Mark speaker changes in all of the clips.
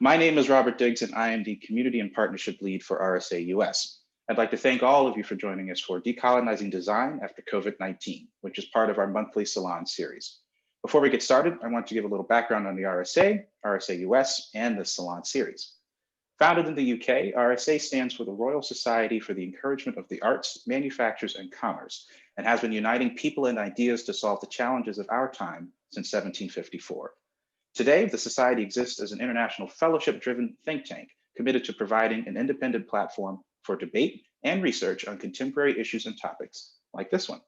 Speaker 1: My name is Robert Diggs, and I am the Community and Partnership Lead for RSA US. I'd like to thank all of you for joining us for Decolonizing Design after COVID-19, which is part of our monthly Salon series. Before we get started, I want to give a little background on the RSA, RSA US, and the Salon series. Founded in the UK, RSA stands for the Royal Society for the Encouragement of the Arts, Manufactures, and Commerce, and has been uniting people and ideas to solve the challenges of our time since 1754. Today, the Society exists as an international fellowship-driven think tank committed to providing an independent platform for debate and research on contemporary issues and topics like this one.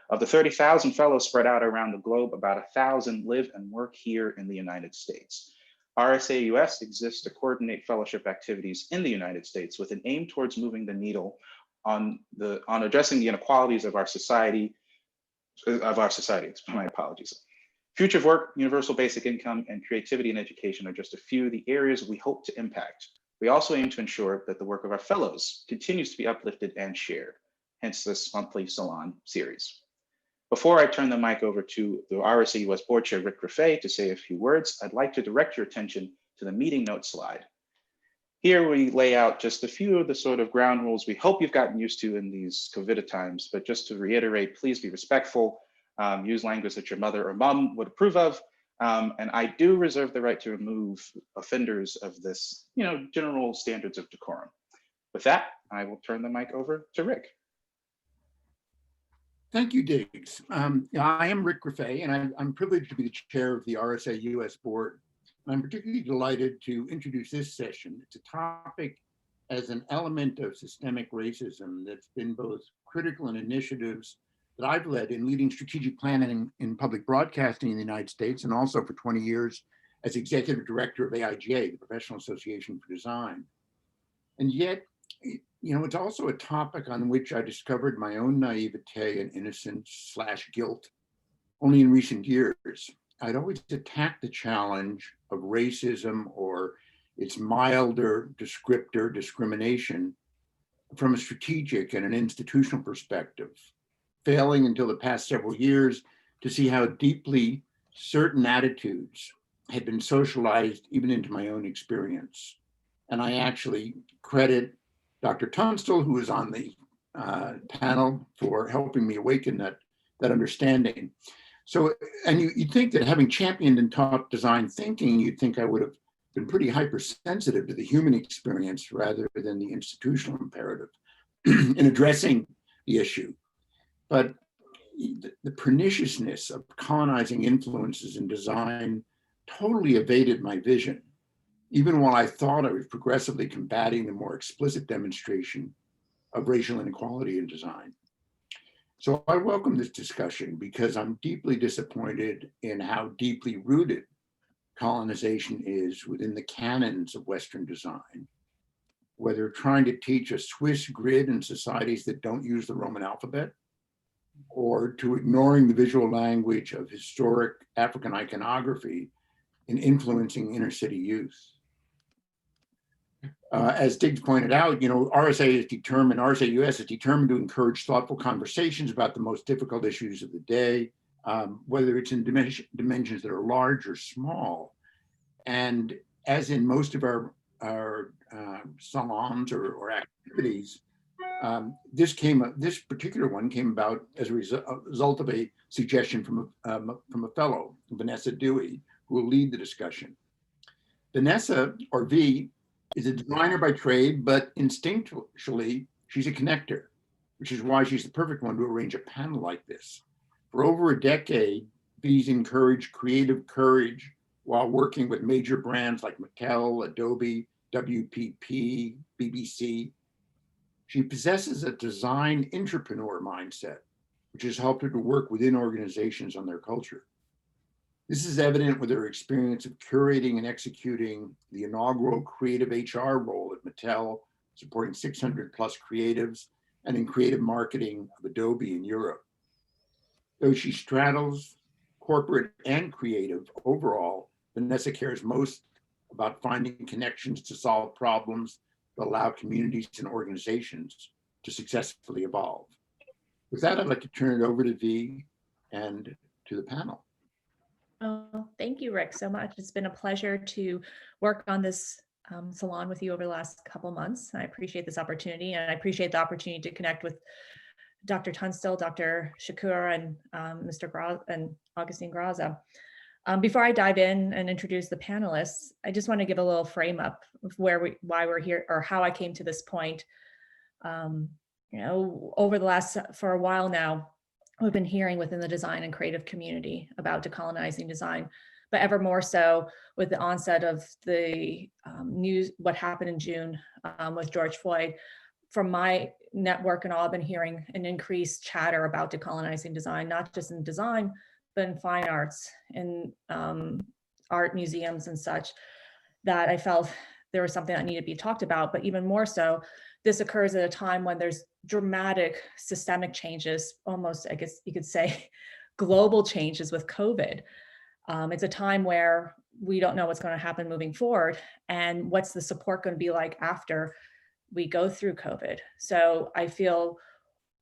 Speaker 1: Of the 30,000 fellows spread out around the globe, about 1,000 live and work here in the United States. RSA US exists to coordinate fellowship activities in the United States with an aim towards moving the needle on addressing the inequalities of our society. My apologies. Future of work, universal basic income, and creativity and education are just a few of the areas we hope to impact. We also aim to ensure that the work of our fellows continues to be uplifted and shared, hence this monthly Salon series. Before I turn the mic over to the RSA US Board Chair, Rick Grefé, to say a few words, I'd like to direct your attention to the meeting notes slide. Here we lay out just a few of the sort of ground rules we hope you've gotten used to in these COVID times, but just to reiterate, please be respectful. Use language that your mother or mom would approve of. And I do reserve the right to remove offenders of this, general standards of decorum. With that, I will turn the mic over to Rick.
Speaker 2: Thank you, Diggs. I am Rick Grefé, and I'm privileged to be the chair of the RSA US Board. I'm particularly delighted to introduce this session. It's a topic as an element of systemic racism that's been both critical in initiatives that I've led in leading strategic planning in public broadcasting in the United States, and also for 20 years as executive director of AIGA, the Professional Association for Design. And yet, it's also a topic on which I discovered my own naivete and innocence/guilt only in recent years. I'd always attacked the challenge of racism or its milder descriptor discrimination from a strategic and an institutional perspective, failing until the past several years to see how deeply certain attitudes had been socialized even into my own experience. And I actually credit Dr. Tunstall, who was on the panel, for helping me awaken that understanding. So, and you'd think that having championed and taught design thinking, you'd think I would have been pretty hypersensitive to the human experience rather than the institutional imperative in addressing the issue. But the perniciousness of colonizing influences in design totally evaded my vision, even while I thought I was progressively combating the more explicit demonstration of racial inequality in design. So I welcome this discussion because I'm deeply disappointed in how deeply rooted colonization is within the canons of Western design, whether trying to teach a Swiss grid in societies that don't use the Roman alphabet, or to ignoring the visual language of historic African iconography in influencing inner city youth. As Diggs pointed out, RSA US is determined to encourage thoughtful conversations about the most difficult issues of the day, whether it's in dimensions that are large or small. And as in most of our salons or activities, this particular one came about as a result of a suggestion from a fellow, Vanessa Dewey, who will lead the discussion. Vanessa, or V, is a designer by trade, but instinctually, she's a connector, which is why she's the perfect one to arrange a panel like this. For over a decade, V's encouraged creative courage while working with major brands like Mattel, Adobe, WPP, BBC. She possesses a design entrepreneur mindset, which has helped her to work within organizations on their culture. This is evident with her experience of curating and executing the inaugural creative HR role at Mattel, supporting 600 plus creatives, and in creative marketing of Adobe in Europe. Though she straddles corporate and creative, overall, Vanessa cares most about finding connections to solve problems that allow communities and organizations to successfully evolve. With that, I'd like to turn it over to V and to the panel.
Speaker 3: Oh, thank you, Rick, so much. It's been a pleasure to work on this salon with you over the last couple months. I appreciate this opportunity, and I appreciate the opportunity to connect with Dr. Tunstall, Dr. Choukier, and Mr. and Agustín Garza. Before I dive in and introduce the panelists, I just want to give a little frame up of why we're here, or how I came to this point. For a while now, we've been hearing within the design and creative community about decolonizing design, but ever more so with the onset of the news, what happened in June with George Floyd. From my network and all, I've been hearing an increased chatter about decolonizing design, not just in design, but in fine arts, in art museums and such, that I felt there was something that needed to be talked about. But even more so, this occurs at a time when there's dramatic systemic changes, almost, I guess you could say, global changes with COVID. It's a time where we don't know what's going to happen moving forward, and what's the support going to be like after we go through COVID. So I feel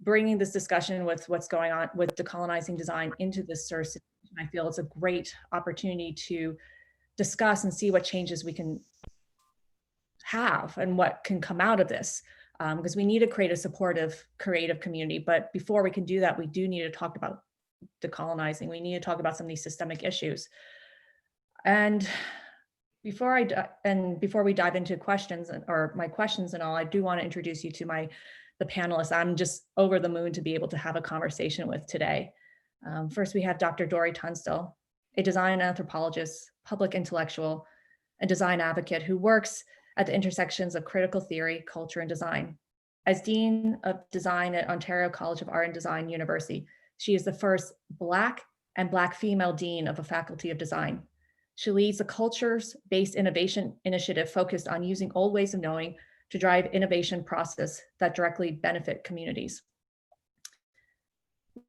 Speaker 3: bringing this discussion with what's going on with decolonizing design into this sort of situation, I feel it's a great opportunity to discuss and see what changes we can have and what can come out of this. Because we need to create a supportive, creative community. But before we can do that, we do need to talk about decolonizing. We need to talk about some of these systemic issues. And before we dive into questions, or my questions and all, I do want to introduce you to the panelists I'm just over the moon to be able to have a conversation with today. First, we have Dr. Dory Tunstall, a design anthropologist, public intellectual, and design advocate who works at the intersections of critical theory, culture, and design. As Dean of Design at Ontario College of Art and Design University, she is the first Black and Black female Dean of a Faculty of Design. She leads a cultures-based innovation initiative focused on using old ways of knowing to drive innovation process that directly benefit communities.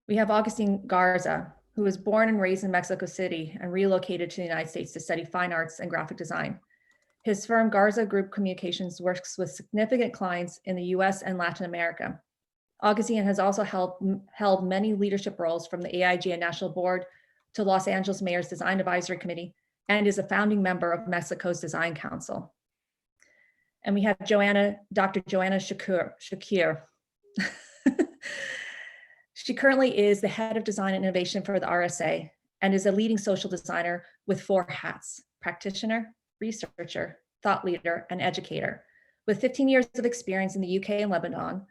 Speaker 3: We have Agustín Garza, who was born and raised in Mexico City and relocated to the United States to study fine arts and graphic design. His firm, Garza Group Communications, works with significant clients in the US and Latin America. Agustín has also held many leadership roles, from the AIGA National Board to Los Angeles Mayor's Design Advisory Committee, and is a founding member of Mexico's Design Council. And we have Dr. Joanna Choukier. She currently is the head of design and innovation for the RSA and is a leading social designer with 4 hats: practitioner, researcher, thought leader, and educator. With 15 years of experience in the UK and Lebanon,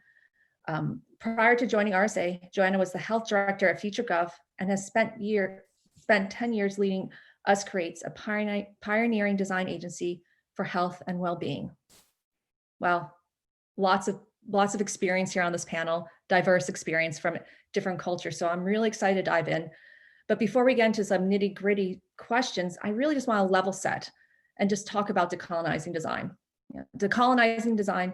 Speaker 3: prior to joining RSA, Joanna was the health director at FutureGov and has spent 10 years leading Us Creates, a pioneering design agency for health and well-being. Well, lots of experience here on this panel, diverse experience from different cultures. So I'm really excited to dive in. But before we get into some nitty-gritty questions, I really just want to level set and just talk about decolonizing design. Decolonizing design,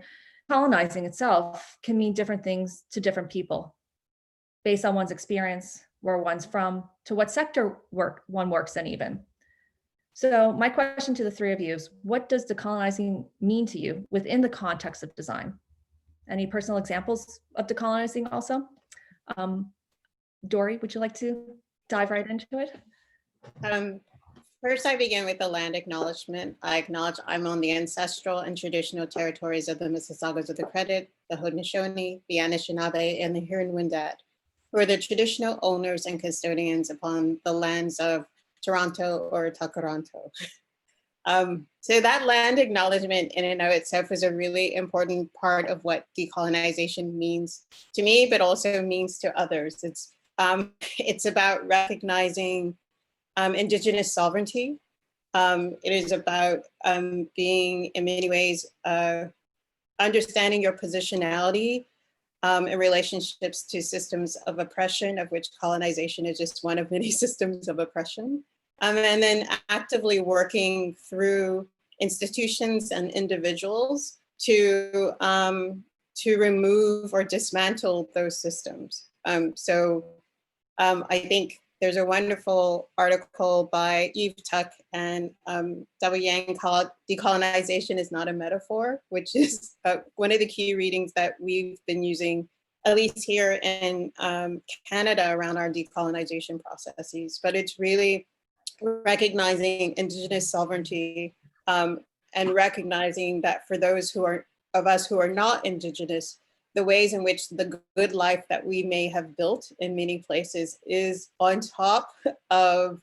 Speaker 3: colonizing itself can mean different things to different people based on one's experience, where one's from, to what sector one works in even. So my question to the 3 of you is, what does decolonizing mean to you within the context of design? Any personal examples of decolonizing also? Dory, would you like to dive right into it?
Speaker 4: First, I begin with the land acknowledgement. I acknowledge I'm on the ancestral and traditional territories of the Mississaugas of the Credit, the Haudenosaunee, the Anishinaabe, and the Huron-Wendat, who are the traditional owners and custodians upon the lands of Toronto or Takaranto. So that land acknowledgement in and of itself is a really important part of what decolonization means to me, but also means to others. It's about recognizing Indigenous sovereignty. It is about being, in many ways, understanding your positionality in relationships to systems of oppression, of which colonization is just one of many systems of oppression. And then actively working through institutions and individuals to remove or dismantle those systems. I think there's a wonderful article by Eve Tuck and W. Yang called "Decolonization is Not a Metaphor," which is one of the key readings that we've been using, at least here in Canada, around our decolonization processes. But it's really recognizing Indigenous sovereignty, and recognizing that for those of us who are not Indigenous, the ways in which the good life that we may have built in many places is on top of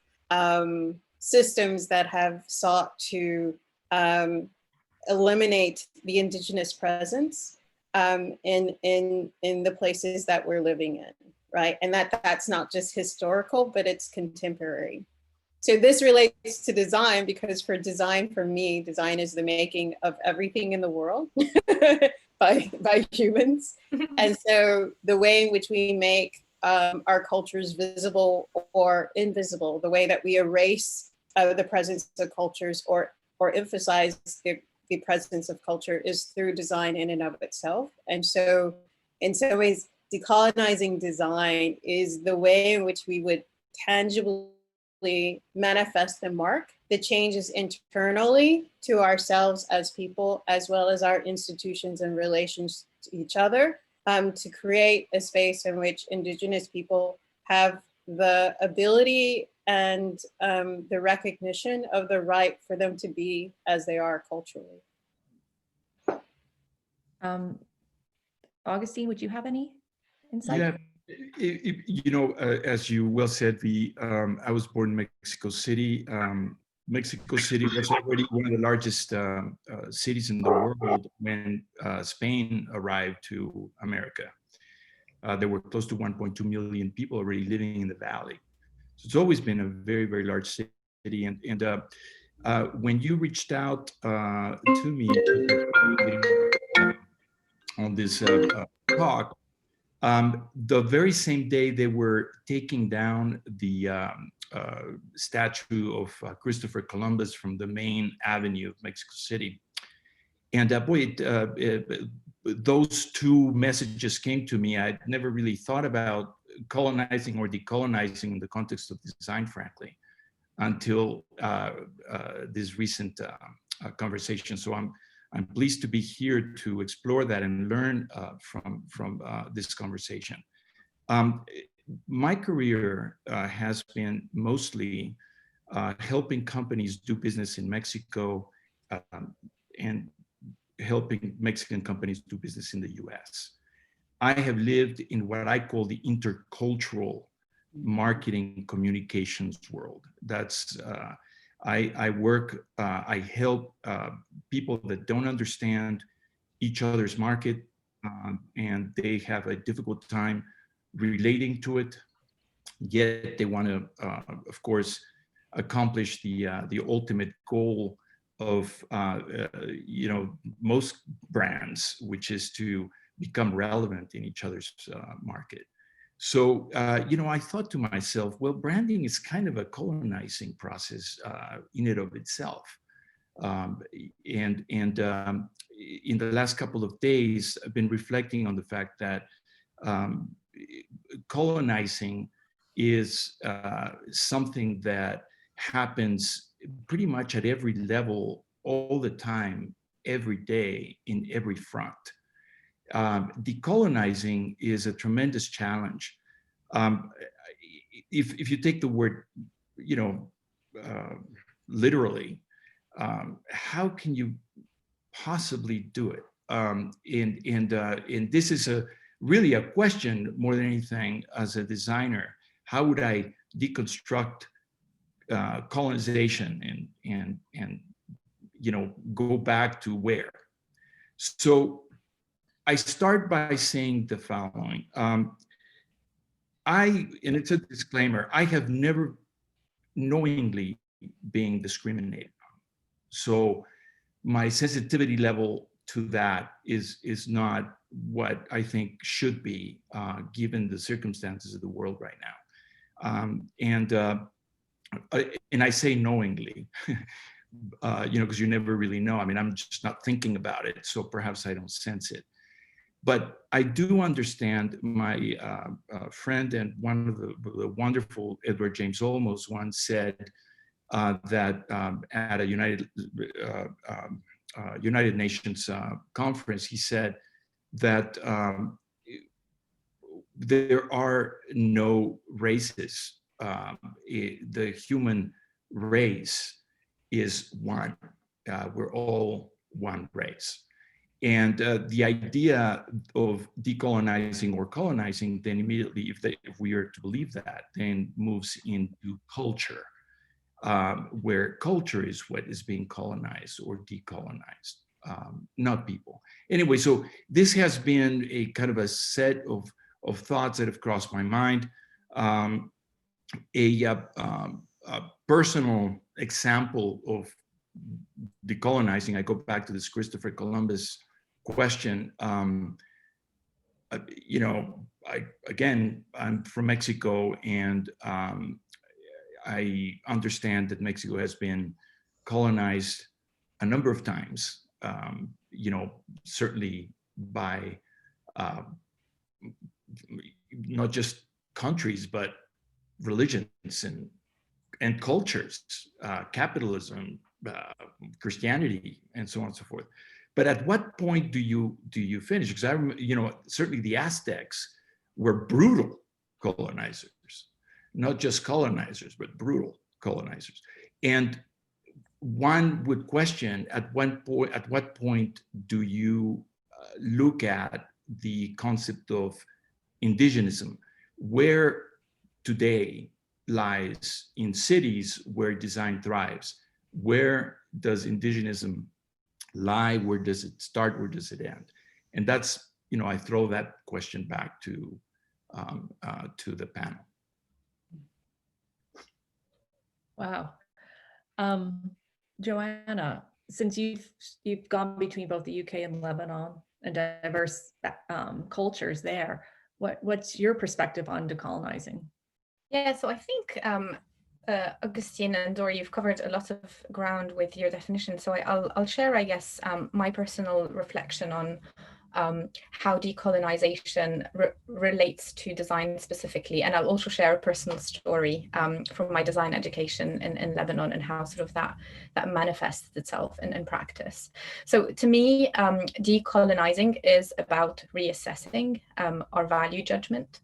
Speaker 4: systems that have sought to eliminate the Indigenous presence in the places that we're living in, right? And that's not just historical, but it's contemporary. So this relates to design, because for me, design is the making of everything in the world by humans. And so the way in which we make our cultures visible or invisible, the way that we erase the presence of cultures or emphasize the presence of culture is through design in and of itself. And so in some ways, decolonizing design is the way in which we would tangibly manifest and mark the changes internally to ourselves as people, as well as our institutions and relations to each other, to create a space in which Indigenous people have the ability and the recognition of the right for them to be as they are culturally.
Speaker 3: Agustín, would you have any insight?
Speaker 5: Yeah, as you well said, I was born in Mexico City. Mexico City was already one of the largest cities in the world when Spain arrived to America. There were close to 1.2 million people already living in the valley. So it's always been a very, very large city. And when you reached out to me on this talk, the very same day they were taking down the statue of Christopher Columbus from the main avenue of Mexico City. And those two messages came to me. I'd never really thought about colonizing or decolonizing in the context of design, frankly, until this recent conversation. So I'm pleased to be here to explore that and learn from this conversation. My career has been mostly helping companies do business in Mexico and helping Mexican companies do business in the US. I have lived in what I call the intercultural marketing communications world. That's I work, I help people that don't understand each other's market and they have a difficult time relating to it, yet they want to, of course, accomplish the ultimate goal of most brands, which is to become relevant in each other's market. So, I thought to myself, well, branding is kind of a colonizing process in and of itself. And in the last couple of days, I've been reflecting on the fact that colonizing is something that happens pretty much at every level, all the time, every day, in every front. Decolonizing is a tremendous challenge. If you take the word, literally, how can you possibly do it? And this is really a question more than anything as a designer. How would I deconstruct colonization and go back to where? So I start by saying the following. And it's a disclaimer, I have never knowingly been discriminated on. So my sensitivity level to that is not what I think should be, given the circumstances of the world right now. And I say knowingly, because you never really know. I mean, I'm just not thinking about it, so perhaps I don't sense it. But I do understand my friend and one of the wonderful Edward James Olmos once said that at a United Nations conference, he said that there are no races. The human race is one. We're all one race. And the idea of decolonizing or colonizing then immediately, if we are to believe that, then moves into culture, where culture is what is being colonized or decolonized, not people. Anyway, so this has been a kind of a set of thoughts that have crossed my mind. A personal example of decolonizing, I go back to this Christopher Columbus question. You know, I'm from Mexico, and I understand that Mexico has been colonized a number of times. You know, certainly by not just countries, but religions and cultures, capitalism, Christianity, and so on and so forth. But at what point do you finish? Because I remember, you know, certainly the Aztecs were brutal colonizers, not just colonizers, but brutal colonizers. And one would question at what point do you look at the concept of indigenism, where today lies in cities where design thrives. Where does indigenism lie? Where does it start? Where does it end? And that's, you know, I throw that question back to the panel.
Speaker 3: Wow. Joanna, since you've gone between both the UK and Lebanon and diverse cultures there, what's your perspective on decolonizing?
Speaker 6: Yeah, so I think Agustín and Dora, you've covered a lot of ground with your definition. So I'll share, I guess, my personal reflection on how decolonization relates to design specifically. And I'll also share a personal story from my design education in Lebanon and how sort of that manifests itself in practice. So to me, decolonizing is about reassessing our value judgment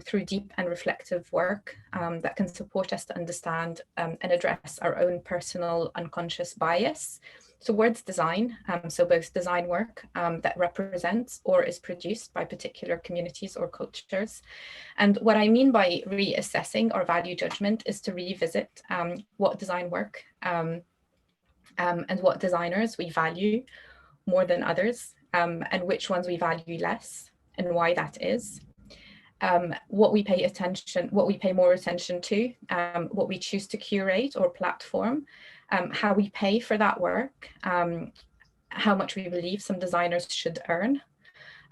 Speaker 6: through deep and reflective work that can support us to understand and address our own personal unconscious bias towards design. So both design work that represents or is produced by particular communities or cultures. And what I mean by reassessing our value judgment is to revisit what design work and what designers we value more than others, and which ones we value less, and why that is. What we pay more attention to, what we choose to curate or platform, how we pay for that work, how much we believe some designers should earn.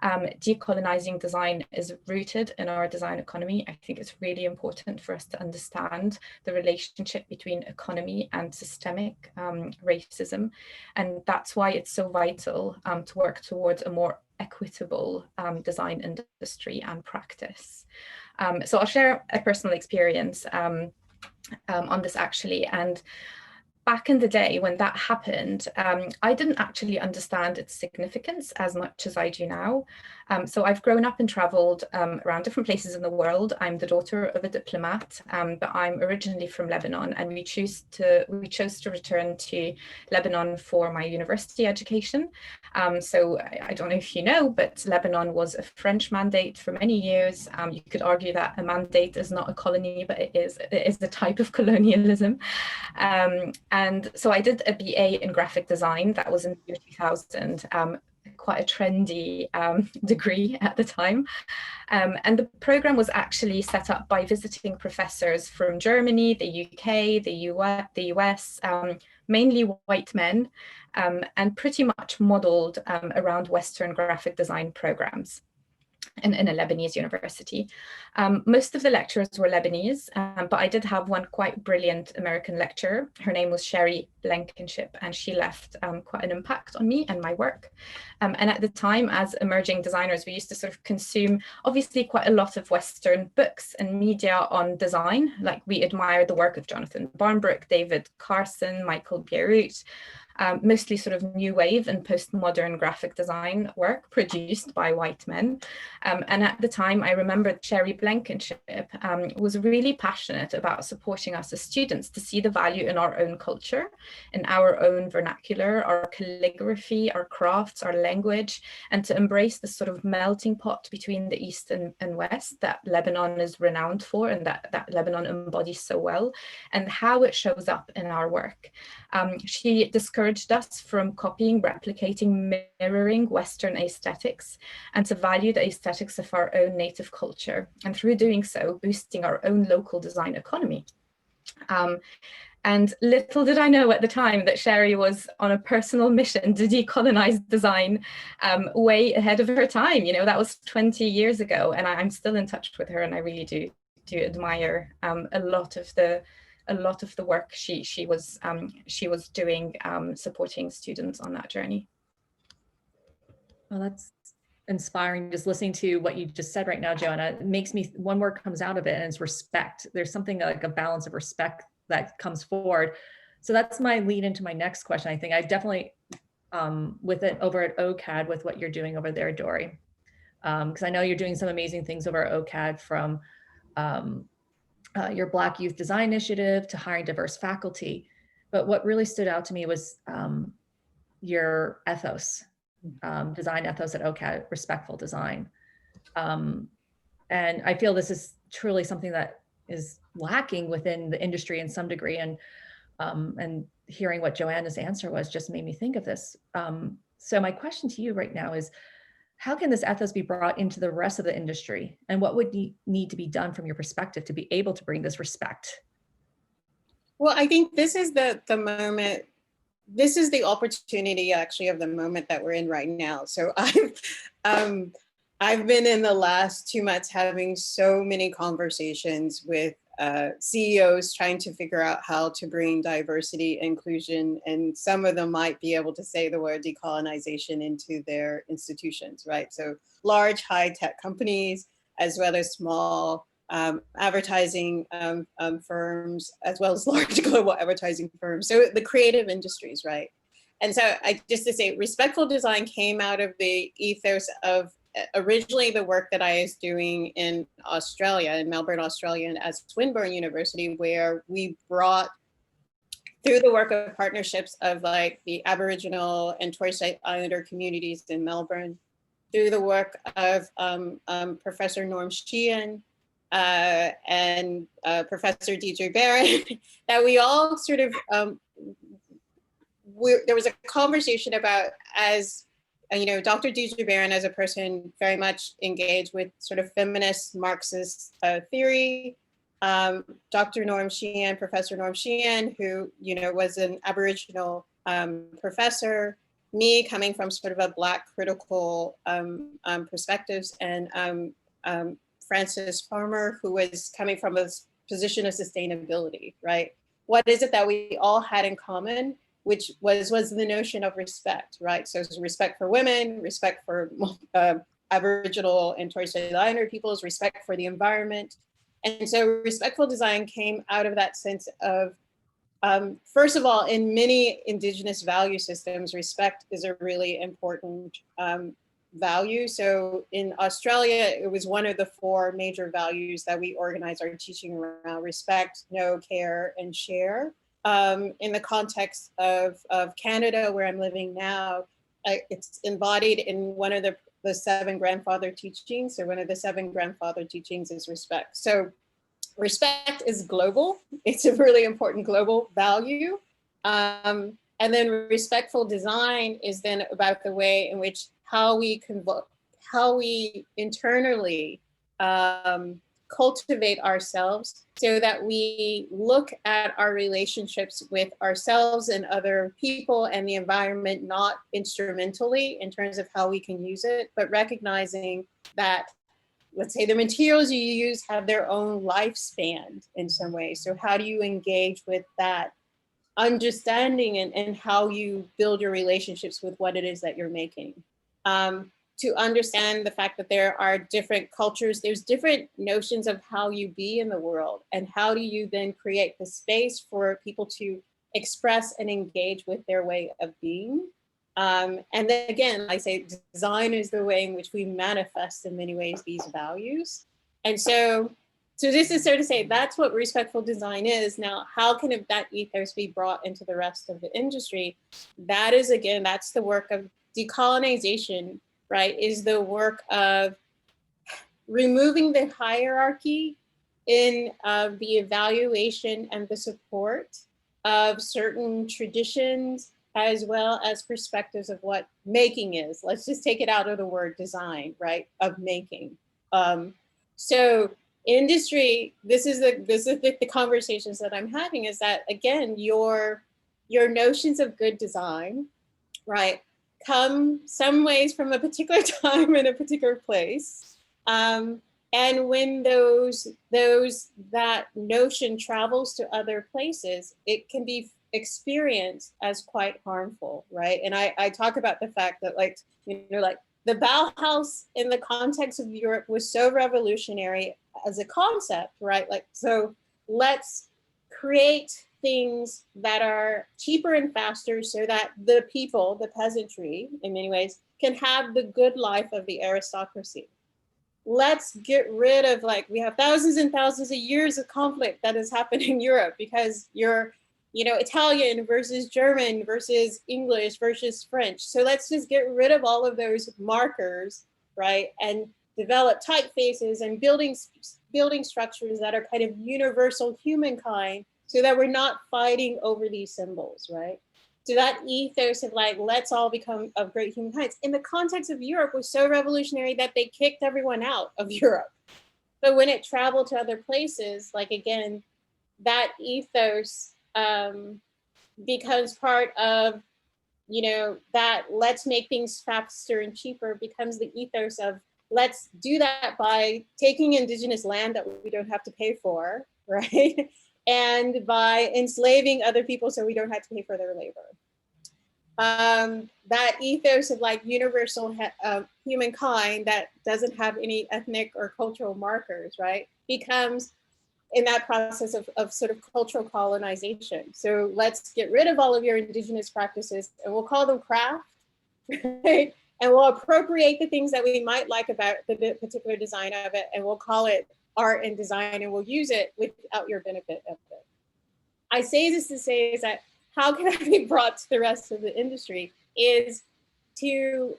Speaker 6: Decolonizing design is rooted in our design economy. I think it's really important for us to understand the relationship between economy and systemic racism. And that's why it's so vital to work towards a more equitable design industry and practice. So I'll share a personal experience on this actually. And back in the day when that happened, I didn't actually understand its significance as much as I do now. So I've grown up and traveled around different places in the world. I'm the daughter of a diplomat, but I'm originally from Lebanon, and we chose to return to Lebanon for my university education. So I don't know if you know, but Lebanon was a French mandate for many years. You could argue that a mandate is not a colony, but it is a type of colonialism. And so I did a BA in graphic design. That was in 2000, quite a trendy degree at the time. And the program was actually set up by visiting professors from Germany, the UK, the US, mainly white men, and pretty much modeled around Western graphic design programs in a Lebanese university. Most of the lecturers were Lebanese, but I did have one quite brilliant American lecturer. Her name was Sherry Blankenship, and she left quite an impact on me and my work. And at the time, as emerging designers, we used to sort of consume, obviously, quite a lot of Western books and media on design. Like, we admired the work of Jonathan Barnbrook, David Carson, Michael Bierut. mostly sort of new wave and postmodern graphic design work produced by white men. And at the time, I remember Sherry Blankenship was really passionate about supporting us as students to see the value in our own culture, in our own vernacular, our calligraphy, our crafts, our language, and to embrace the sort of melting pot between the East and West that Lebanon is renowned for, and that Lebanon embodies so well, and how it shows up in our work. She discouraged us from copying, replicating, mirroring Western aesthetics, and to value the aesthetics of our own native culture, and through doing so, boosting our own local design economy. And little did I know at the time that Sherry was on a personal mission to decolonize design way ahead of her time. You know, that was 20 years ago, and I'm still in touch with her, and I really do admire a lot of the work she was doing, supporting students on that journey.
Speaker 3: Well, that's inspiring. Just listening to what you just said right now, Joanna, it makes me, one word comes out of it, and it's respect. There's something like a balance of respect that comes forward. So that's my lead into my next question. I think I definitely, with it over at OCAD, with what you're doing over there, Dory, because I know you're doing some amazing things over at OCAD, from your Black Youth Design Initiative to hiring diverse faculty. But what really stood out to me was your ethos, design ethos at OCAD, respectful design. And I feel this is truly something that is lacking within the industry in some degree. And hearing what Joanna's answer was just made me think of this. So my question to you right now is, how can this ethos be brought into the rest of the industry? And what would need to be done from your perspective to be able to bring this respect?
Speaker 4: Well, I think this is the moment, this is the opportunity actually of the moment that we're in right now. So I've been in the last 2 months having so many conversations with CEOs trying to figure out how to bring diversity, inclusion, and some of them might be able to say the word decolonization into their institutions, right? So large high-tech companies, as well as small advertising firms, as well as large global advertising firms. So the creative industries, right? And so just to say, respectful design came out of the ethos of originally the work that I was doing in Australia, in Melbourne, Australia, and at Swinburne University, where we brought, through the work of partnerships of like the Aboriginal and Torres Strait Islander communities in Melbourne, through the work of Professor Norm Sheehan and Professor Deidre Barron, that we all sort of, there was a conversation about, as you know, Dr. Deidre Barron as a person very much engaged with sort of feminist Marxist theory. Dr. Norm Sheehan, Professor Norm Sheehan, who, you know, was an Aboriginal professor, me coming from sort of a Black critical perspectives, and Frances Farmer, who was coming from a position of sustainability, right? What is it that we all had in common? Which was the notion of respect, right? So it's respect for women, respect for Aboriginal and Torres Strait Islander peoples, respect for the environment. And so respectful design came out of that sense of, first of all, in many Indigenous value systems, respect is a really important value. So in Australia, it was one of the 4 major values that we organize our teaching around: respect, know, care, and share. In the context of Canada, where I'm living now, it's embodied in one of the 7 grandfather teachings. So one of the 7 grandfather teachings is respect. So respect is global. It's a really important global value. And then respectful design is then about the way in which how we internally cultivate ourselves, so that we look at our relationships with ourselves and other people and the environment, not instrumentally in terms of how we can use it, but recognizing that, let's say, the materials you use have their own lifespan in some way. So how do you engage with that understanding and how you build your relationships with what it is that you're making? To understand the fact that there are different cultures, there's different notions of how you be in the world, and how do you then create the space for people to express and engage with their way of being. And then again, I say design is the way in which we manifest in many ways these values. And so this is sort of say that's what respectful design is. Now, how can that ethos be brought into the rest of the industry? That is, again, that's the work of decolonization, right? Is the work of removing the hierarchy in the evaluation and the support of certain traditions, as well as perspectives of what making is. Let's just take it out of the word design, right? Of making. So industry, this is the conversations that I'm having, is that, again, your notions of good design, right, come some ways from a particular time in a particular place. And when that notion travels to other places, it can be experienced as quite harmful, right? And I talk about the fact that, like, like the Bauhaus in the context of Europe was so revolutionary as a concept, right? Like, so let's create things that are cheaper and faster so that the people, the peasantry, in many ways, can have the good life of the aristocracy. Let's get rid of, like, we have thousands and thousands of years of conflict that has happened in Europe because you're, Italian versus German versus English versus French. So let's just get rid of all of those markers, right? And develop typefaces and building structures that are kind of universal humankind so that we're not fighting over these symbols, right? So that ethos of, like, let's all become of great humankind in the context of Europe was so revolutionary that they kicked everyone out of Europe. But when it traveled to other places, like, again, that ethos becomes part of, that let's make things faster and cheaper becomes the ethos of let's do that by taking indigenous land that we don't have to pay for, right? And by enslaving other people so we don't have to pay for their labor. That ethos of, like, universal humankind that doesn't have any ethnic or cultural markers, right, becomes in that process of sort of cultural colonization. So let's get rid of all of your indigenous practices and we'll call them craft, right? And we'll appropriate the things that we might like about the particular design of it, and we'll call it art and design, and we'll use it without your benefit of it. I say this to say is that how can that be brought to the rest of the industry is to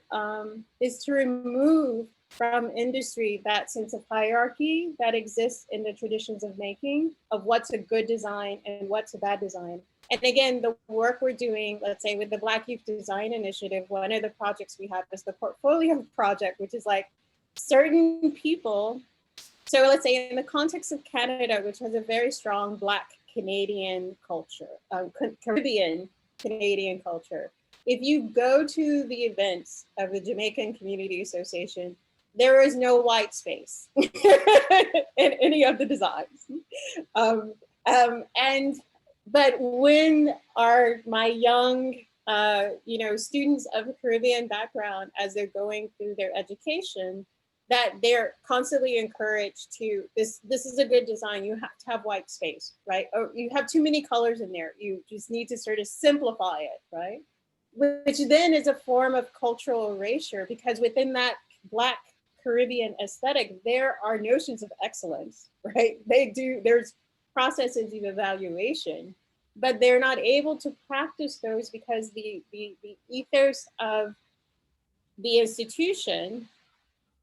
Speaker 4: remove from industry that sense of hierarchy that exists in the traditions of making of what's a good design and what's a bad design. And again, the work we're doing, let's say with the Black Youth Design Initiative, one of the projects we have is the portfolio project, which is like certain people. So let's say in the context of Canada, which has a very strong Black Canadian culture, Caribbean Canadian culture. If you go to the events of the Jamaican Community Association, there is no white space in any of the designs. But when my young, students of a Caribbean background, as they're going through their education, that they're constantly encouraged to, this is a good design, you have to have white space, right? Or you have too many colors in there, you just need to sort of simplify it, right? Which then is a form of cultural erasure, because within that Black Caribbean aesthetic, there are notions of excellence, right? There's processes of evaluation, but they're not able to practice those because the ethos of the institution,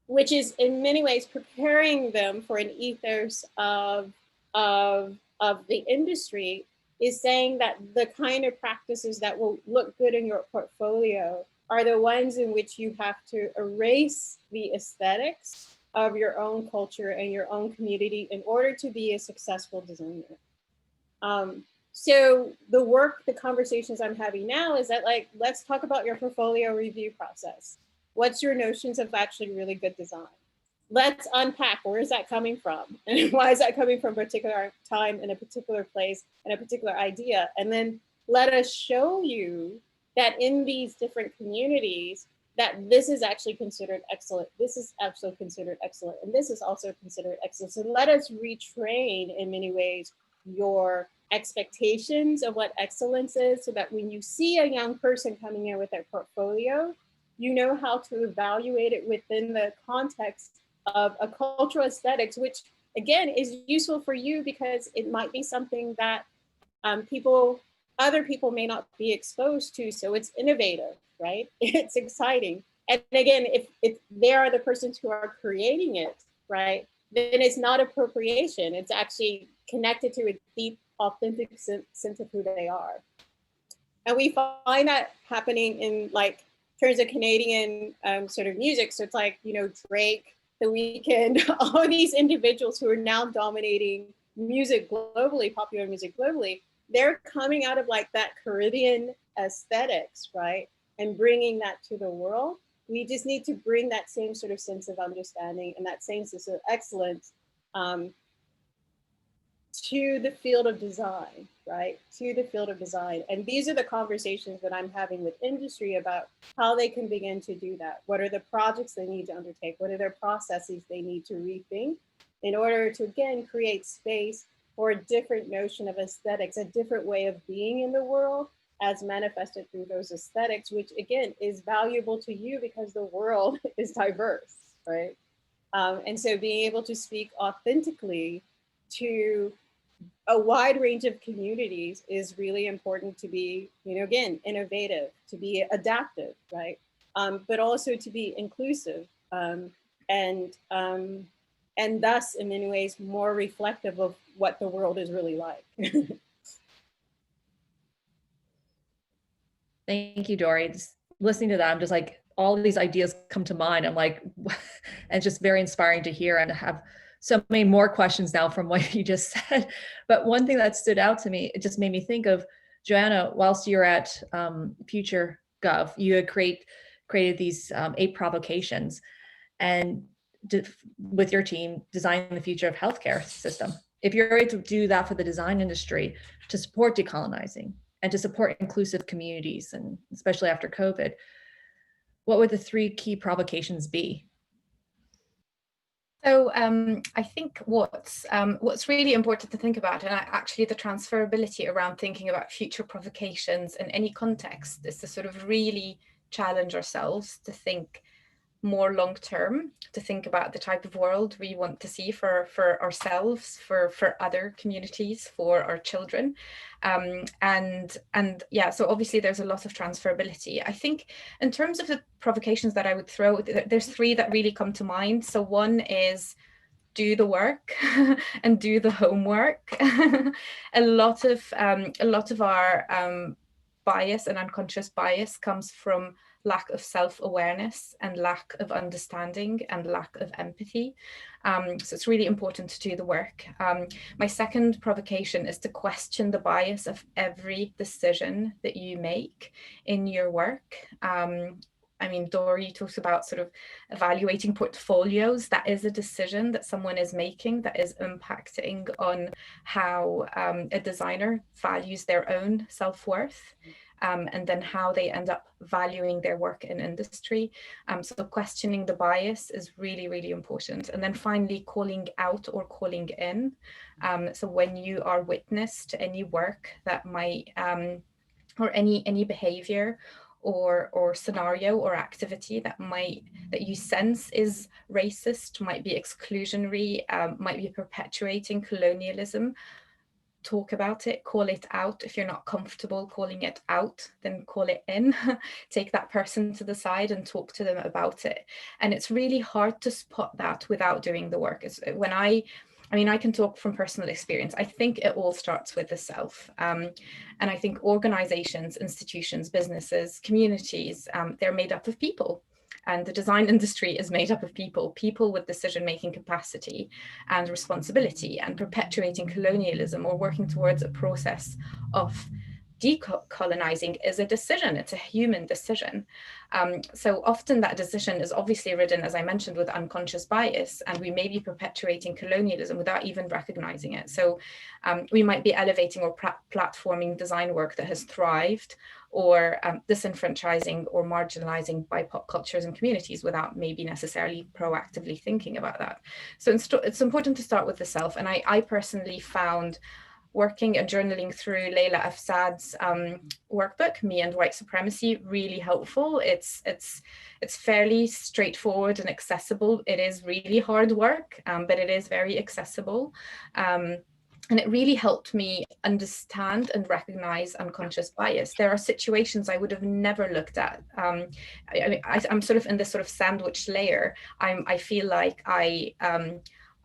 Speaker 4: which is in many ways preparing them for an ethos of the industry, is saying that the kind of practices that will look good in your portfolio are the ones in which you have to erase the aesthetics of your own culture and your own community in order to be a successful designer. So the conversations I'm having now is that, like, let's talk about your portfolio review process. What's your notions of actually really good design? Let's unpack, where is that coming from? And why is that coming from a particular time in a particular place and a particular idea? And then let us show you that in these different communities, that this is actually considered excellent, this is actually considered excellent, and this is also considered excellent. So let us retrain in many ways your expectations of what excellence is, so that when you see a young person coming in with their portfolio, you know how to evaluate it within the context of a cultural aesthetics, which again is useful for you because it might be something that other people may not be exposed to. So it's innovative, right? It's exciting. And again, if they are the persons who are creating it, right, then it's not appropriation. It's actually connected to a deep, authentic sense of who they are. And we find that happening in like terms of Canadian sort of music. So it's like, you know, Drake, The Weeknd, all these individuals who are now dominating music globally, popular music globally, they're coming out of like that Caribbean aesthetics, right? And bringing that to the world. We just need to bring that same sort of sense of understanding and that same sense of excellence to the field of design, right? To the field of design. And these are the conversations that I'm having with industry about how they can begin to do that. What are the projects they need to undertake? What are their processes they need to rethink in order to, again, create space for a different notion of aesthetics, a different way of being in the world as manifested through those aesthetics, which again is valuable to you because the world is diverse, right? And so being able to speak authentically to a wide range of communities is really important to be, you know, again, innovative, to be adaptive, right? But also to be inclusive and thus in many ways more reflective of what the world is really like.
Speaker 3: Thank you, Dory. Just listening to that, I'm just like, all of these ideas come to mind. I'm like, and it's just very inspiring to hear and have so many more questions now from what you just said. But one thing that stood out to me, it just made me think of, Joanna, whilst you're at Future Gov, you had created these 8 provocations and with your team, designing the future of healthcare system. If you're able to do that for the design industry to support decolonizing and to support inclusive communities, and especially after COVID, what would the 3 key provocations be?
Speaker 6: So I think what's really important to think about, and actually the transferability around thinking about future provocations in any context, is to sort of really challenge ourselves to think more long term, to think about the type of world we want to see for ourselves, for other communities, for our children. And yeah, so obviously there's a lot of transferability. I think in terms of the provocations that I would throw, there's 3 that really come to mind. So one is do the work and do the homework. a lot of our bias and unconscious bias comes from lack of self-awareness and lack of understanding and lack of empathy. So it's really important to do the work. My second provocation is to question the bias of every decision that you make in your work. I mean, Dory talks about sort of evaluating portfolios. That is a decision that someone is making that is impacting on how a designer values their own self-worth. And then how they end up valuing their work in industry. So questioning the bias is really, really important. And then finally, calling out or calling in. So when you are witness to any work that might, or any behavior or scenario or activity that you sense is racist, might be exclusionary, might be perpetuating colonialism, talk about it, call it out. If you're not comfortable calling it out, then call it in. Take that person to the side and talk to them about it. And it's really hard to spot that without doing the work. I can talk from personal experience. I think it all starts with the self. And I think organizations, institutions, businesses, communities, they're made up of people. And the design industry is made up of people with decision-making capacity and responsibility, and perpetuating colonialism or working towards a process of decolonizing is a decision. It's a human decision. So often that decision is obviously ridden, as I mentioned, with unconscious bias, and we may be perpetuating colonialism without even recognizing it. So we might be elevating or platforming design work that has thrived, or disenfranchising or marginalizing BIPOC cultures and communities without maybe necessarily proactively thinking about that. So it's important to start with the self. And I personally found working and journaling through Leila Afsad's workbook, Me and White Supremacy, really helpful. It's fairly straightforward and accessible. It is really hard work, but it is very accessible. And it really helped me understand and recognize unconscious bias. There are situations I would have never looked at. I'm sort of in this sort of sandwich layer. I feel like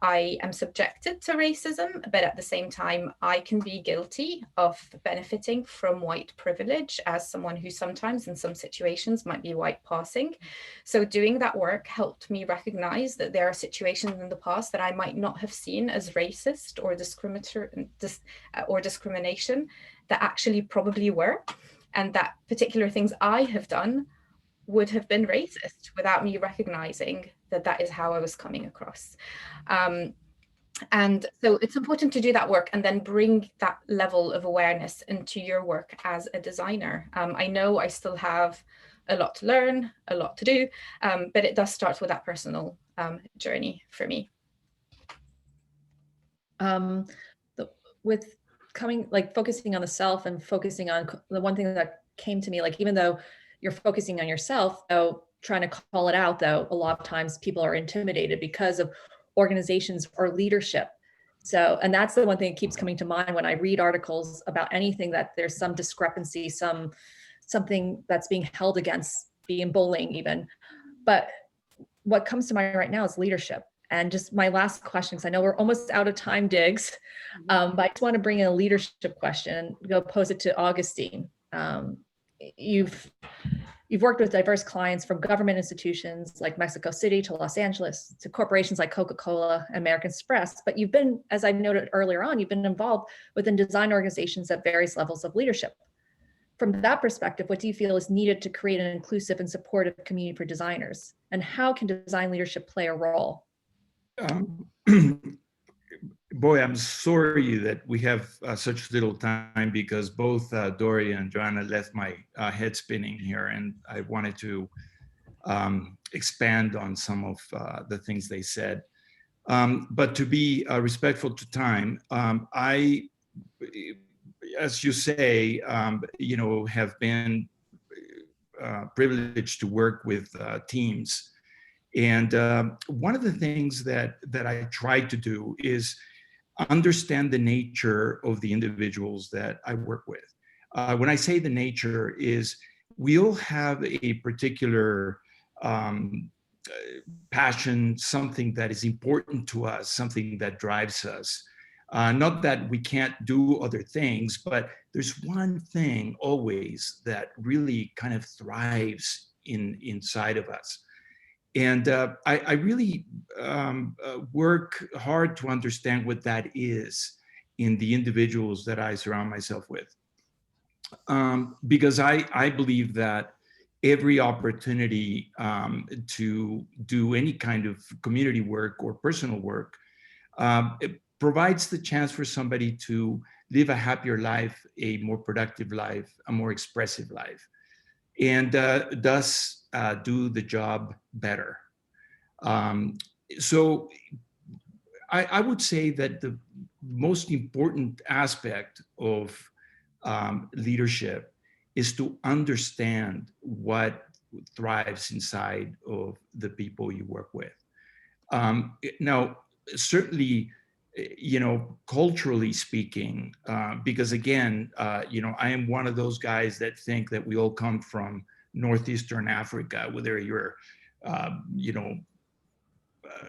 Speaker 6: I am subjected to racism, but at the same time, I can be guilty of benefiting from white privilege as someone who sometimes in some situations might be white passing. So doing that work helped me recognize that there are situations in the past that I might not have seen as racist or discrimination that actually probably were, and that particular things I have done would have been racist without me recognizing that that is how I was coming across. And so it's important to do that work and then bring that level of awareness into your work as a designer. I know I still have a lot to learn, a lot to do, but it does start with that personal journey for me.
Speaker 3: With focusing on the self and focusing on the one thing that came to me, like, even though you're focusing on yourself, though, trying to call it out, though, a lot of times people are intimidated because of organizations or leadership. So, and that's the one thing that keeps coming to mind when I read articles about anything, that there's some discrepancy, something that's being held against, being bullying even. But what comes to mind right now is leadership. And just my last question, because I know we're almost out of time, Diggs, but I just want to bring in a leadership question and go pose it to Agustín. You've worked with diverse clients, from government institutions like Mexico City to Los Angeles to corporations like Coca-Cola, American Express, but you've been, as I noted earlier on, you've been involved within design organizations at various levels of leadership. From that perspective, what do you feel is needed to create an inclusive and supportive community for designers? And how can design leadership play a role?
Speaker 5: Boy, I'm sorry that we have such little time, because both Dory and Joanna left my head spinning here, and I wanted to expand on some of the things they said. But to be respectful to time, I, as you say, have been privileged to work with teams. And one of the things that I try to do is understand the nature of the individuals that I work with. When I say the nature, is we all have a particular passion, something that is important to us, something that drives us. Not that we can't do other things, but there's one thing always that really kind of thrives inside of us. And I really work hard to understand what that is in the individuals that I surround myself with. Because I believe that every opportunity to do any kind of community work or personal work, it provides the chance for somebody to live a happier life, a more productive life, a more expressive life, and thus do the job better. So I would say that the most important aspect of leadership is to understand what thrives inside of the people you work with. Now, certainly, culturally speaking, because again, I am one of those guys that think that we all come from Northeastern Africa, whether you're,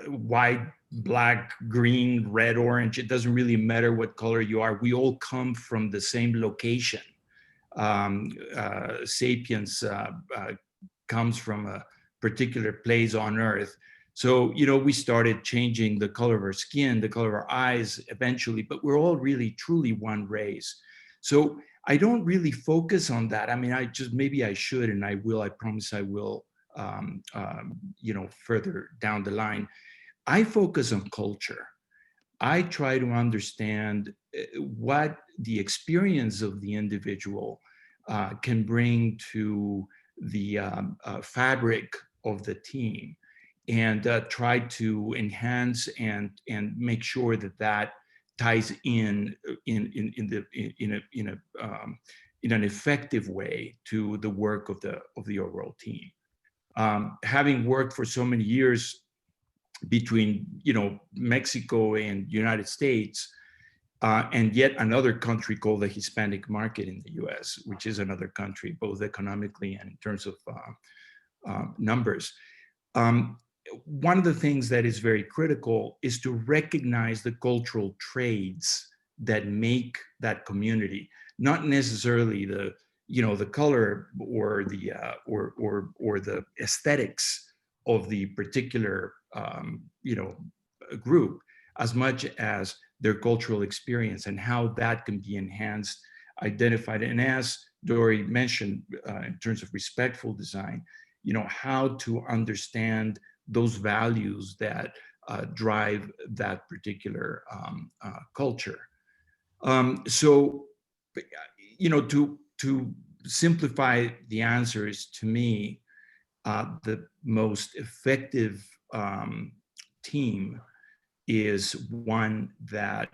Speaker 5: white, black, green, red, orange, it doesn't really matter what color you are. We all come from the same location. Sapiens comes from a particular place on Earth. So, we started changing the color of our skin, the color of our eyes eventually, but we're all really, truly one race. So I don't really focus on that. I mean, maybe I should, and I will, I promise I will, further down the line. I focus on culture. I try to understand what the experience of the individual can bring to the fabric of the team, and try to enhance and make sure that ties in an effective way to the work of the overall team. Having worked for so many years between Mexico and United States, and yet another country called the Hispanic market in the US, which is another country, both economically and in terms of numbers. One of the things that is very critical is to recognize the cultural traits that make that community, not necessarily the color or the aesthetics of the particular group, as much as their cultural experience and how that can be enhanced, identified. And as Dory mentioned, in terms of respectful design, how to understand those values that drive that particular culture. So, to simplify the answers, to me, the most effective team is one that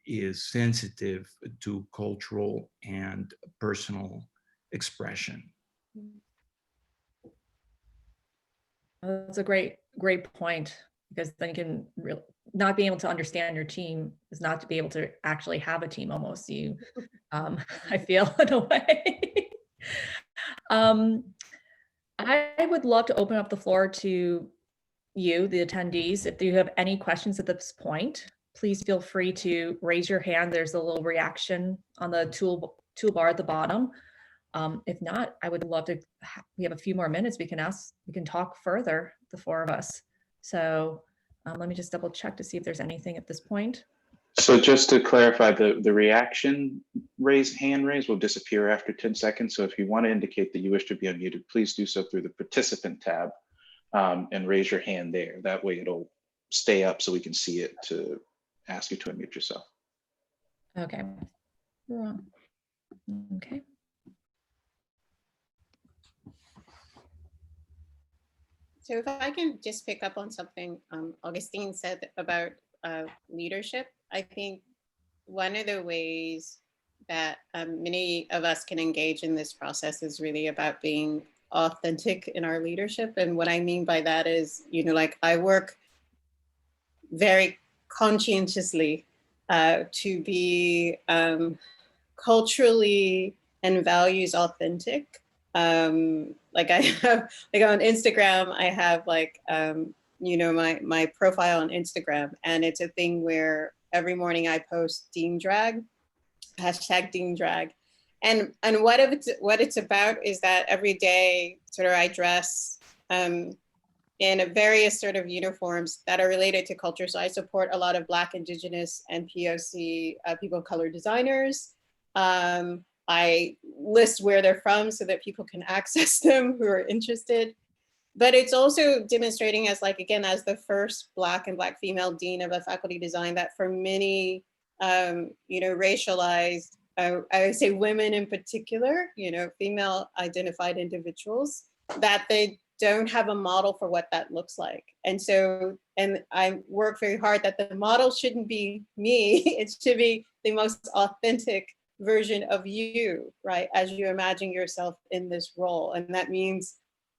Speaker 5: is sensitive to cultural and personal expression.
Speaker 3: That's a great point, because then you can not being able to understand your team is not to be able to actually have a team almost. I feel in a way. I would love to open up the floor to you, the attendees. If you have any questions at this point, please feel free to raise your hand. There's a little reaction on the toolbar at the bottom. If not, I would love to, we have a few more minutes. We can talk further, the four of us. So let me just double check to see if there's anything at this point.
Speaker 1: So just to clarify, the reaction hand raise will disappear after 10 seconds. So if you want to indicate that you wish to be unmuted, please do so through the participant tab and raise your hand there. That way it'll stay up so we can see it to ask you to unmute yourself.
Speaker 3: Okay. Okay.
Speaker 4: So if I can just pick up on something Agustín said about leadership, I think one of the ways that many of us can engage in this process is really about being authentic in our leadership. And what I mean by that is, like I work very conscientiously to be culturally and values authentic. Like I have, like on Instagram, I have like, my profile on Instagram, and it's a thing where every morning I post Dean Drag, hashtag Dean Drag. And what it's about is that every day sort of I dress in various sort of uniforms that are related to culture. So I support a lot of Black, Indigenous, and POC people of color designers. I list where they're from so that people can access them who are interested. But it's also demonstrating as like, again, as the first Black and Black female dean of a faculty design, that for many, racialized, I would say women in particular, female identified individuals, that they don't have a model for what that looks like. And so, and I work very hard that the model shouldn't be me, it should be the most authentic version of you, right? As you imagine yourself in this role. And that means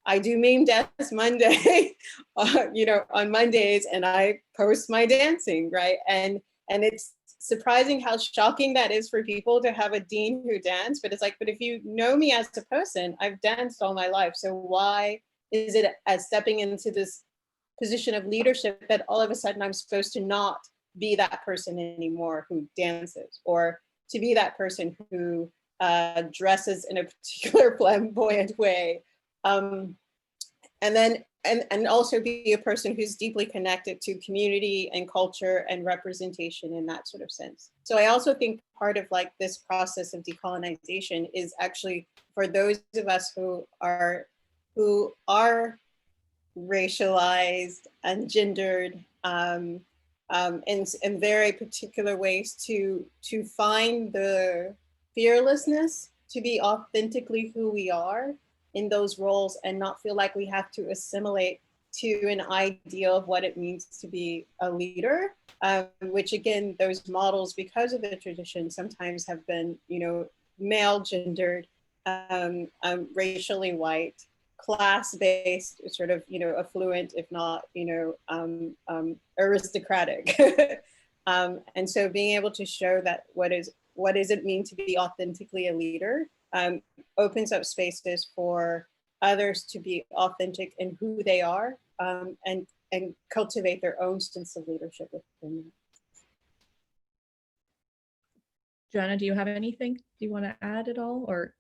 Speaker 4: I do meme dance Monday, on Mondays, and I post my dancing, right? And it's surprising how shocking that is for people to have a dean who dance, but it's like, but if you know me as a person, I've danced all my life. So why is it as stepping into this position of leadership that all of a sudden I'm supposed to not be that person anymore who dances, or to be that person who dresses in a particular flamboyant way, and also be a person who's deeply connected to community and culture and representation in that sort of sense. So I also think part of like this process of decolonization is actually for those of us who are racialized and gendered in very particular ways to find the fearlessness to be authentically who we are in those roles and not feel like we have to assimilate to an ideal of what it means to be a leader, which again, those models, because of the tradition, sometimes have been, male gendered, racially white, class-based, sort of, affluent, if not, aristocratic. And so being able to show that what does it mean to be authentically a leader opens up spaces for others to be authentic in who they are, and cultivate their own sense of leadership within them.
Speaker 3: Joanna, do you have anything? Do you want to add at all, or?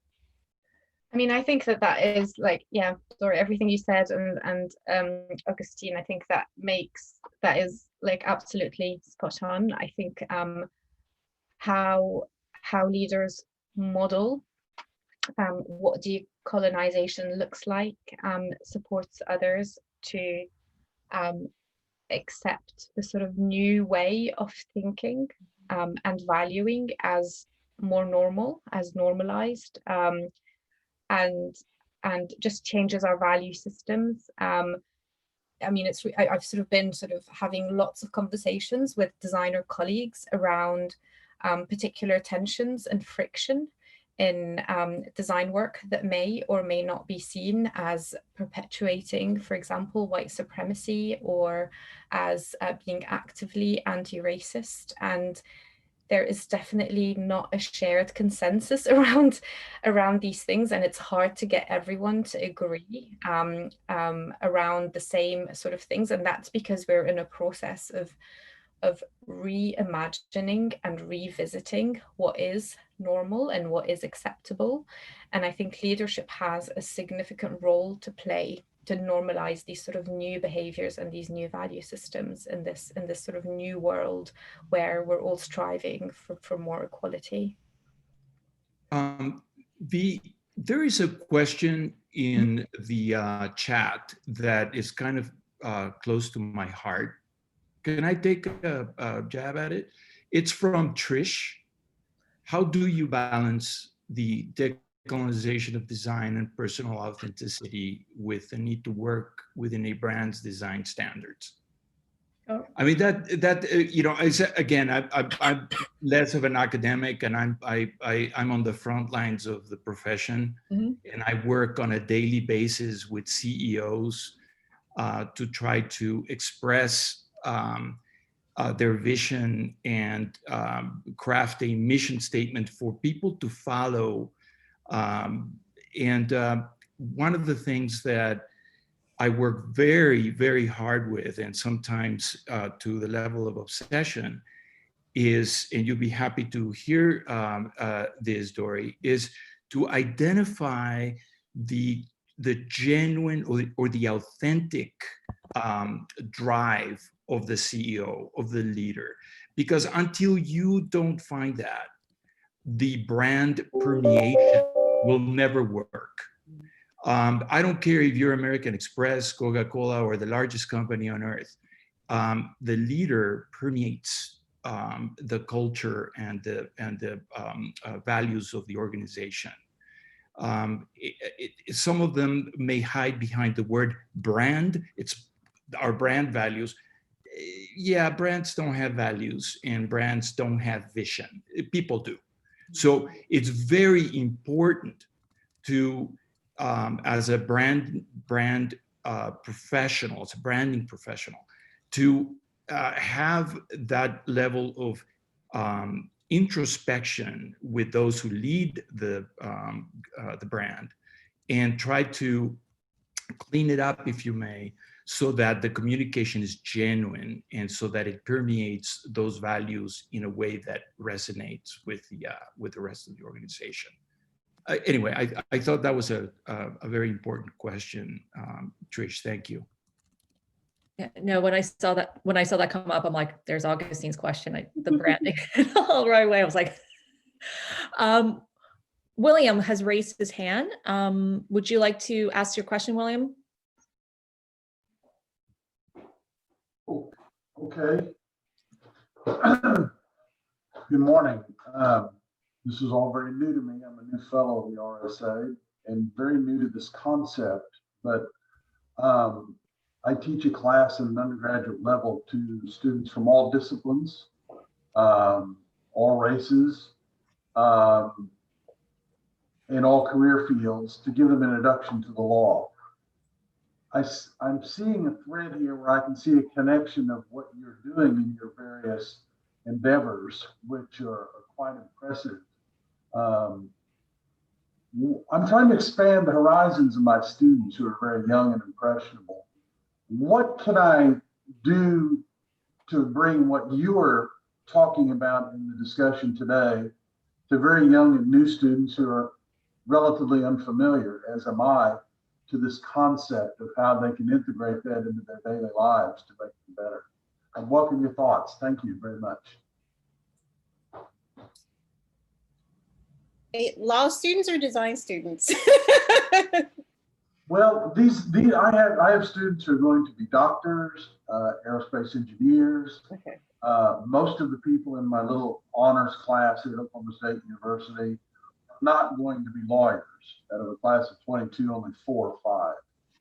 Speaker 6: I mean, I think that is like, yeah, sorry, everything you said, and Agustín, I think that is like absolutely spot on. I think how leaders model what decolonization looks like supports others to accept the sort of new way of thinking and valuing as more normal, as normalized, and just changes our value systems. I mean, I've sort of been having lots of conversations with designer colleagues around particular tensions and friction in design work that may or may not be seen as perpetuating, for example, white supremacy, or as being actively anti-racist. And there is definitely not a shared consensus around these things, and it's hard to get everyone to agree around the same sort of things. And that's because we're in a process of reimagining and revisiting what is normal and what is acceptable. And I think leadership has a significant role to play to normalize these sort of new behaviors and these new value systems in this sort of new world where we're all striving for more equality.
Speaker 5: There is a question in the chat that is kind of close to my heart. Can I take a jab at it? It's from Trish. How do you balance the decolonization of design and personal authenticity with the need to work within a brand's design standards?
Speaker 3: Oh.
Speaker 5: I mean, again, I'm less of an academic, and I'm on the front lines of the profession,
Speaker 3: Mm-hmm.
Speaker 5: and I work on a daily basis with CEOs to try to express their vision and craft a mission statement for people to follow. And one of the things that I work very, very hard with, and sometimes to the level of obsession, is, and you'll be happy to hear this, Dory, is to identify the genuine or the authentic drive of the CEO, of the leader. Because until you don't find that, the brand permeation will never work. I don't care if you're American Express, Coca-Cola, or the largest company on earth. The leader permeates the culture and the values of the organization. Some of them may hide behind the word brand. It's our brand values. Yeah, brands don't have values, and brands don't have vision. People do. So it's very important to, as a brand professional, as a branding professional, to have that level of introspection with those who lead the brand, and try to clean it up, if you may, so that the communication is genuine and so that it permeates those values in a way that resonates with the rest of the organization. Anyway, I thought that was a very important question, Trish. Thank you.
Speaker 3: Yeah, no, when I saw that come up, I'm like, there's Augustín's question, the branding all right away. I was like, William has raised his hand. Would you like to ask your question, William?
Speaker 7: Oh, okay. Good morning. This is all very new to me. I'm a new fellow of the RSA and very new to this concept, but I I teach a class at an undergraduate level to students from all disciplines, all races, in all career fields, to give them an introduction to the law. I'm seeing a thread here where I can see a connection of what you're doing in your various endeavors, which are quite impressive. I'm trying to expand the horizons of my students who are very young and impressionable. What can I do to bring what you are talking about in the discussion today to very young and new students who are relatively unfamiliar, as am I, to this concept of how they can integrate that into their daily lives to make them better? I welcome your thoughts. Thank you very much.
Speaker 4: Law students or design students?
Speaker 7: Well, I have students who are going to be doctors, aerospace engineers.
Speaker 4: Okay.
Speaker 7: Most of the people in my little honors class at Oklahoma State University are not going to be lawyers. Out of a class of 22, only 4 or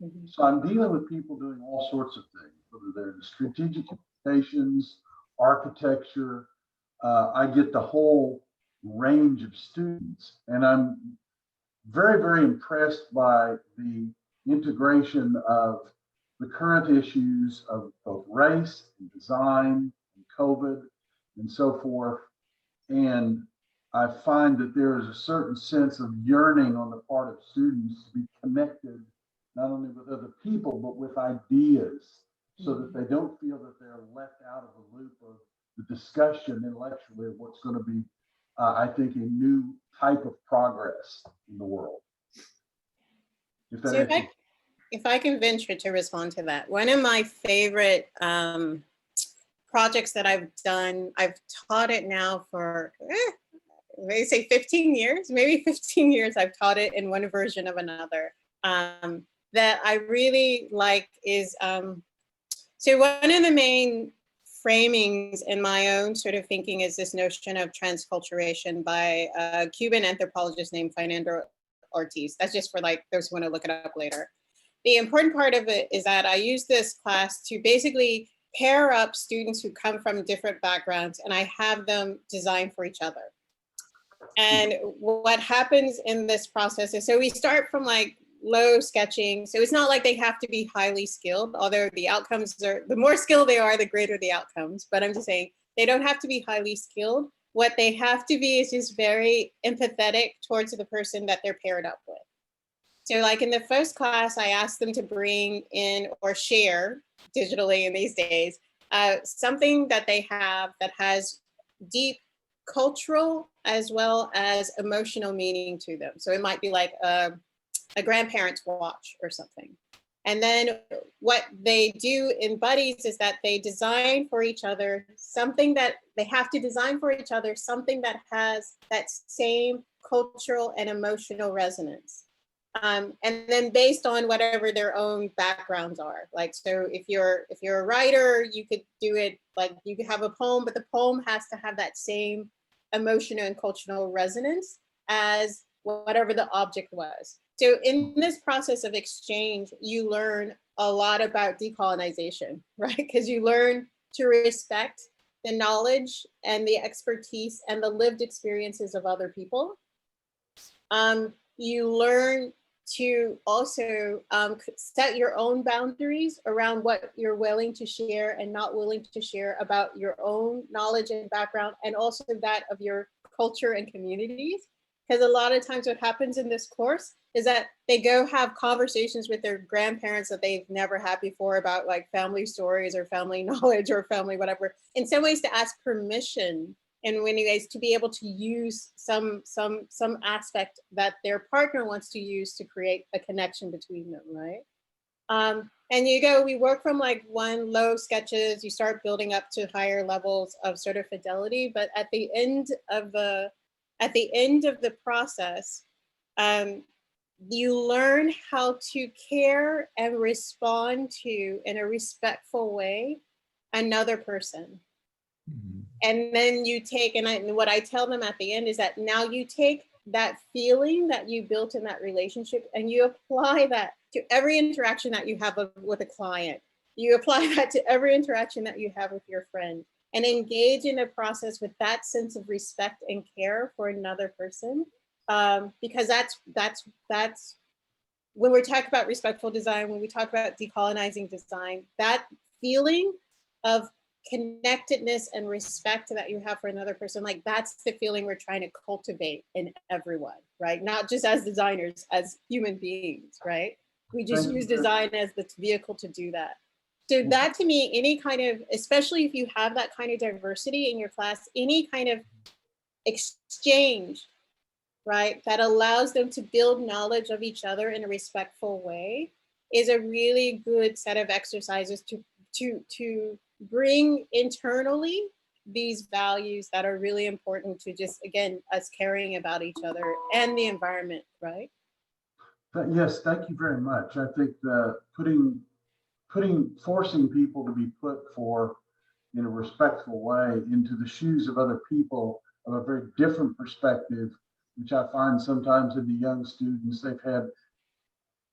Speaker 7: 5. Mm-hmm. So I'm dealing with people doing all sorts of things, whether they're in strategic communications, architecture. I get the whole range of students, and I'm very, very impressed by the integration of the current issues of both race and design and COVID and so forth. And I find that there is a certain sense of yearning on the part of students to be connected, not only with other people, but with ideas, so that they don't feel that they're left out of the loop of the discussion intellectually of what's going to be, I think, a new type of progress in the world.
Speaker 4: If I can venture to respond to that, one of my favorite projects that I've done, I've taught it now for, maybe say 15 years, maybe 15 years I've taught it in one version of another. That I really like is, so one of the main framings in my own sort of thinking is this notion of transculturation by a Cuban anthropologist named Fernando Ortiz. That's just for like those who want to look it up later. The important part of it is that I use this class to basically pair up students who come from different backgrounds, and I have them design for each other. And what happens in this process is, so we start from like low sketching. So it's not like they have to be highly skilled, although the outcomes are, the more skilled they are, the greater the outcomes. But I'm just saying, they don't have to be highly skilled. What they have to be is just very empathetic towards the person that they're paired up with. So like in the first class, I asked them to bring in or share digitally in these days, something that they have that has deep cultural as well as emotional meaning to them. So it might be like a grandparent's watch or something. And then what they do in buddies is that they design for each other something that they have to design for each other, something that has that same cultural and emotional resonance. And then based on whatever their own backgrounds are. Like, so if you're a writer, you could do it like you could have a poem, but the poem has to have that same emotional and cultural resonance as whatever the object was. So in this process of exchange, you learn a lot about decolonization, right? Because you learn to respect the knowledge and the expertise and the lived experiences of other people. You learn to also set your own boundaries around what you're willing to share and not willing to share about your own knowledge and background, and also that of your culture and communities. Because a lot of times what happens in this course is that they go have conversations with their grandparents that they've never had before about like family stories or family knowledge or family whatever. In some ways to ask permission in many ways to be able to use some aspect that their partner wants to use to create a connection between them, right? And we work from like one low sketches, you start building up to higher levels of sort of fidelity, but at the end of the process, you learn how to care and respond to, in a respectful way, another person. Mm-hmm. And then you take, and what I tell them at the end is that now you take that feeling that you built in that relationship and you apply that to every interaction that you have with a client. you apply that to every interaction that you have with your friend, and engage in a process with that sense of respect and care for another person. Because that's when we're talking about respectful design, when we talk about decolonizing design, that feeling of connectedness and respect that you have for another person, like that's the feeling we're trying to cultivate in everyone, right? Not just as designers, as human beings, right? We just use design as the vehicle to do that. So that to me, any kind of, especially if you have that kind of diversity in your class, any kind of exchange, right, that allows them to build knowledge of each other in a respectful way is a really good set of exercises to bring internally these values that are really important to just, again, us caring about each other and the environment, right?
Speaker 7: Yes, thank you very much. I think forcing people to be put in a respectful way into the shoes of other people of a very different perspective, which I find sometimes in the young students, they've had,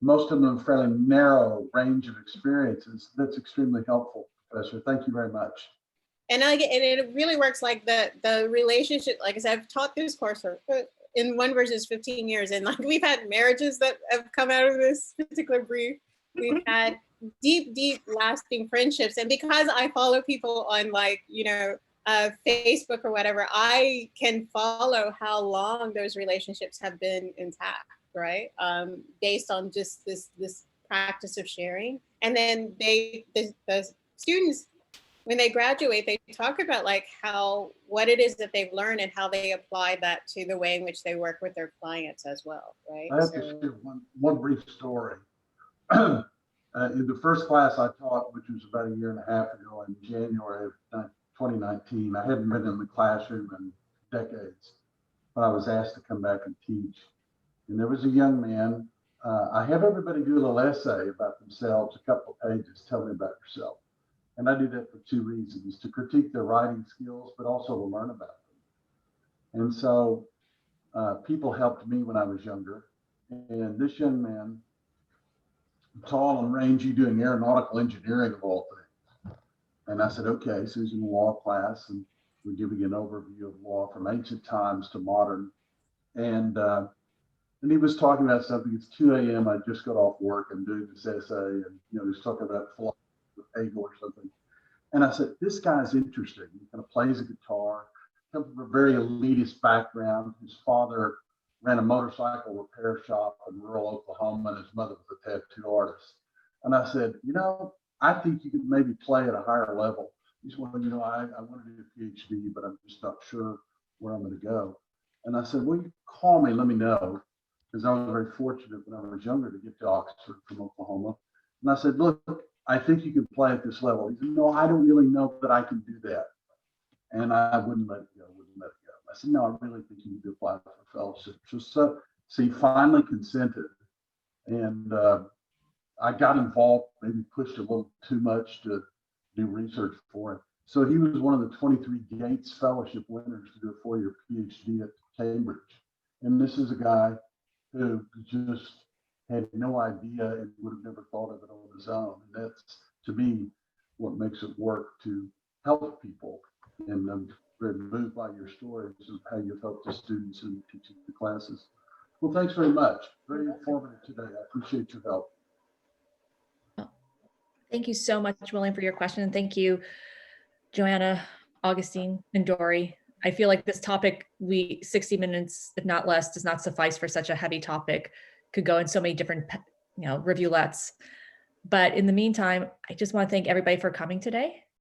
Speaker 7: most of them, a fairly narrow range of experiences. That's extremely helpful, Professor. Thank you very much.
Speaker 4: And it really works like the relationship, like I said, I've taught this course in one version is 15 years. And like we've had marriages that have come out of this particular brief. We've had deep lasting friendships. And because I follow people on like, Facebook or whatever, I can follow how long those relationships have been intact, right? Based on just this practice of sharing. And then the students, when they graduate, they talk about like what it is that they've learned and how they apply that to the way in which they work with their clients as well, right?
Speaker 7: I have to share one brief story. In the first class I taught, which was about a year and a half ago in January of 2019, I hadn't been in the classroom in decades, but I was asked to come back and teach. And there was a young man. I have everybody do a little essay about themselves, a couple of pages, tell me about yourself. And I do that for two reasons, to critique their writing skills, but also to learn about them. And so people helped me when I was younger. And this young man, tall and rangy, doing aeronautical engineering of all things. And I said, okay, so he's in a law class and we're giving an overview of law from ancient times to modern. And he was talking about something. It's 2 a.m. I just got off work and doing this essay, and he was talking about philosophy with Hegel or something. And I said, this guy's interesting. He kind of plays a guitar, comes from a very elitist background. His father ran a motorcycle repair shop in rural Oklahoma, and his mother was a tattoo artist. And I said, I think you could maybe play at a higher level. He said, well, I want to do a PhD, but I'm just not sure where I'm going to go. And I said, well, you call me, let me know. Because I was very fortunate when I was younger to get to Oxford from Oklahoma. And I said, look, I think you can play at this level. He said, no, I don't really know that I can do that. And I wouldn't let it go, I said, no, I really think you need to apply for a fellowship. So he finally consented. And I got involved, maybe pushed a little too much to do research for him. So he was one of the 23 Gates Fellowship winners to do a 4-year PhD at Cambridge. And this is a guy who just had no idea and would have never thought of it on his own. And that's, to me, what makes it work, to help people. And I'm very moved by your stories of how you've helped the students in teaching the classes. Well, thanks very much. Very informative today. I appreciate your help.
Speaker 3: Thank you so much, William, for your question. And thank you, Joanna, Agustín, and Dory. I feel like this topic, 60 minutes, if not less, does not suffice for such a heavy topic. Could go in so many different, rivulets. But in the meantime, I just want to thank everybody for coming today.